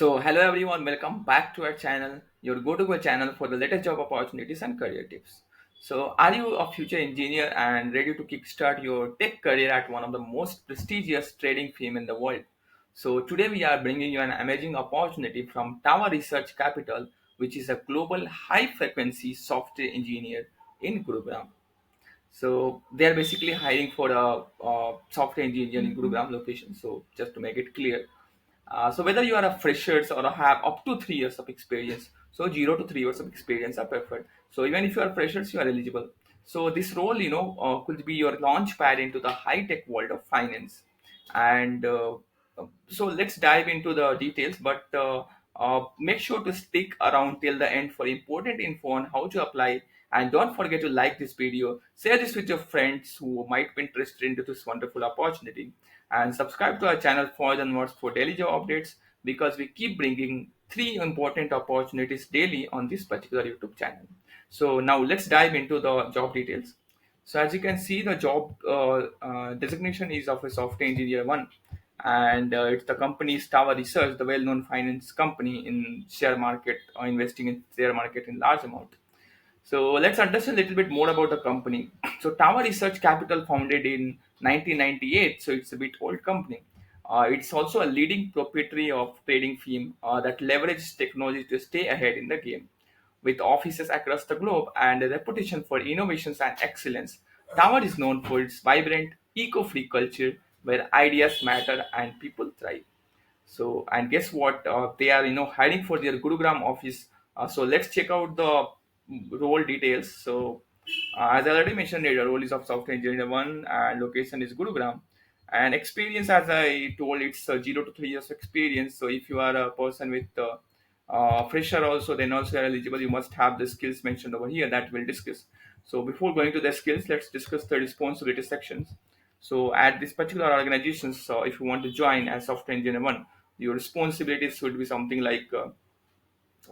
So, hello everyone, welcome back to our channel, your go-to channel for the latest job opportunities and career tips. So, are you a future engineer and ready to kickstart your tech career at one of the most prestigious trading firm in the world? So, today we are bringing you an amazing opportunity from Tower Research Capital, which is a global high-frequency software engineer in Gurgaon. So, they are basically hiring for a software engineer in Gurugram location. So, just to make it clear, so whether you are a freshers or have up to 3 years of experience, so 0 to 3 years of experience are preferred. So even if you are freshers, you are eligible. So this role, could be your launch pad into the high tech world of finance. And so let's dive into the details, but make sure to stick around till the end for important info on how to apply. And don't forget to like this video, share this with your friends who might be interested into this wonderful opportunity, and subscribe to our channel for the notes for daily job updates because we keep bringing three important opportunities daily on this particular YouTube channel. So now let's dive into the job details. So as you can see, the job designation is of a software engineer one, and it's the company's Tower Research, the well-known finance company in share market or investing in share market in large amount. So let's understand a little bit more about the company. So Tower Research Capital founded in 1998, so it's a bit old company. It's also a leading proprietary of trading firm that leverages technology to stay ahead in the game. With offices across the globe and a reputation for innovations and excellence, Tower is known for its vibrant, eco-free culture where ideas matter and people thrive. So, and guess what? They are, hiring for their Gurugram office. So let's check out the role details. So, as I already mentioned, the role is of software engineer one, and location is Gurugram. And experience, as I told, it's 0 to 3 years experience. So, if you are a person with fresher also, then also you are eligible. You must have the skills mentioned over here that we'll discuss. So, before going to the skills, let's discuss the responsibility sections. So, at this particular organization, so if you want to join as software engineer one, your responsibilities would be something like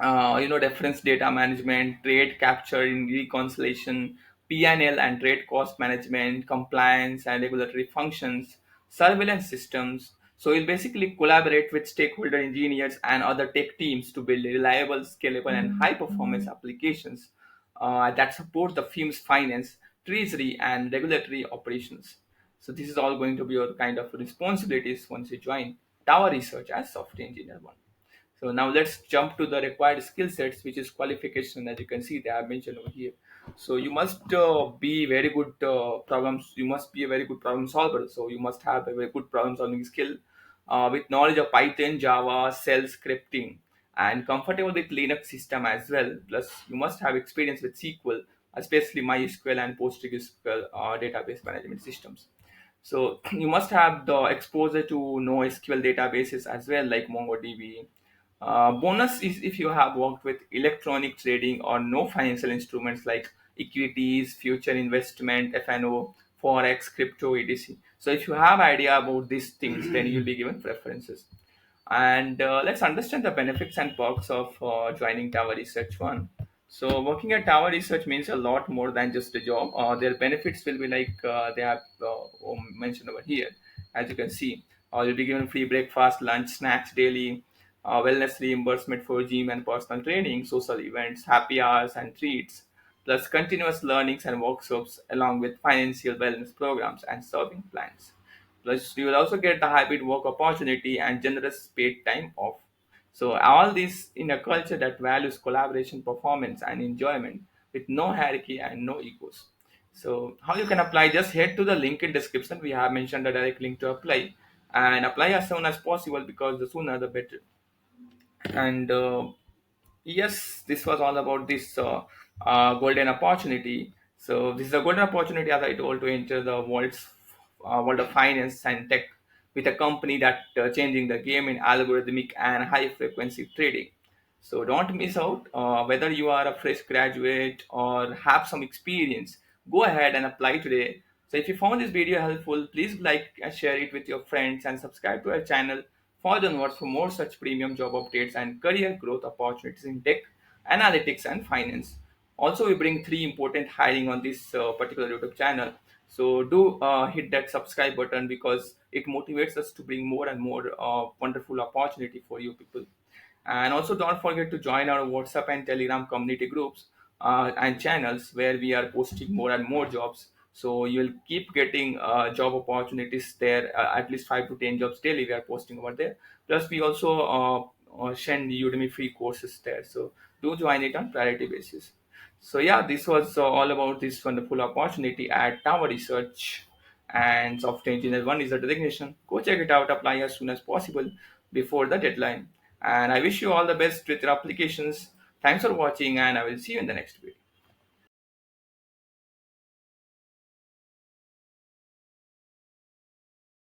reference data management, trade capture in reconciliation, P&L and trade cost management, compliance and regulatory functions, surveillance systems. So you'll basically collaborate with stakeholder engineers and other tech teams to build reliable, scalable, and high performance applications that support the firm's finance, treasury, and regulatory operations. So this is all going to be your kind of responsibilities once you join Tower Research as software engineer one. So now let's jump to the required skill sets, which is qualification. As you can see, they are mentioned over here. So you must be very good problems. You must be a very good problem solver. So you must have a very good problem solving skill with knowledge of Python, Java, Shell scripting, and comfortable with Linux system as well. Plus, you must have experience with SQL, especially MySQL and PostgreSQL database management systems. So you must have the exposure to NoSQL databases as well, like MongoDB. Bonus is if you have worked with electronic trading or no financial instruments like equities, future investment, FNO, forex, crypto, etc. So if you have idea about these things, then you'll be given preferences. And let's understand the benefits and perks of joining Tower Research One. So working at Tower Research means a lot more than just a job. Their benefits will be like they have mentioned over here. As you can see, you'll be given free breakfast, lunch, snacks daily, wellness reimbursement for gym and personal training, social events, happy hours and treats, plus continuous learnings and workshops along with financial wellness programs and serving plans. Plus, you will also get the hybrid work opportunity and generous paid time off. So, all this in a culture that values collaboration, performance, and enjoyment with no hierarchy and no egos. So, how you can apply? Just head to the link in description. We have mentioned the direct link to apply, and apply as soon as possible because the sooner the better. And yes, this was all about this golden opportunity. So this is a golden opportunity, as I told, to enter the world of finance and tech with a company that changing the game in algorithmic and high frequency trading. So don't miss out. Whether you are a fresh graduate or have some experience, go ahead and apply today. So if you found this video helpful, please like and share it with your friends and subscribe to our channel for the notes for more such premium job updates and career growth opportunities in tech, analytics, and finance. Also, we bring three important hiring on this particular YouTube channel. So do hit that subscribe button because it motivates us to bring more and more wonderful opportunity for you people. And also, don't forget to join our WhatsApp and Telegram community groups and channels where we are posting more and more jobs. So you'll keep getting job opportunities there, at least 5 to 10 jobs daily we are posting over there. Plus, we also send Udemy free courses there. So do join it on priority basis. So yeah, this was all about this wonderful opportunity at Tower Research and Software Engineer 1 is a designation. Go check it out, apply as soon as possible before the deadline. And I wish you all the best with your applications. Thanks for watching, and I will see you in the next video.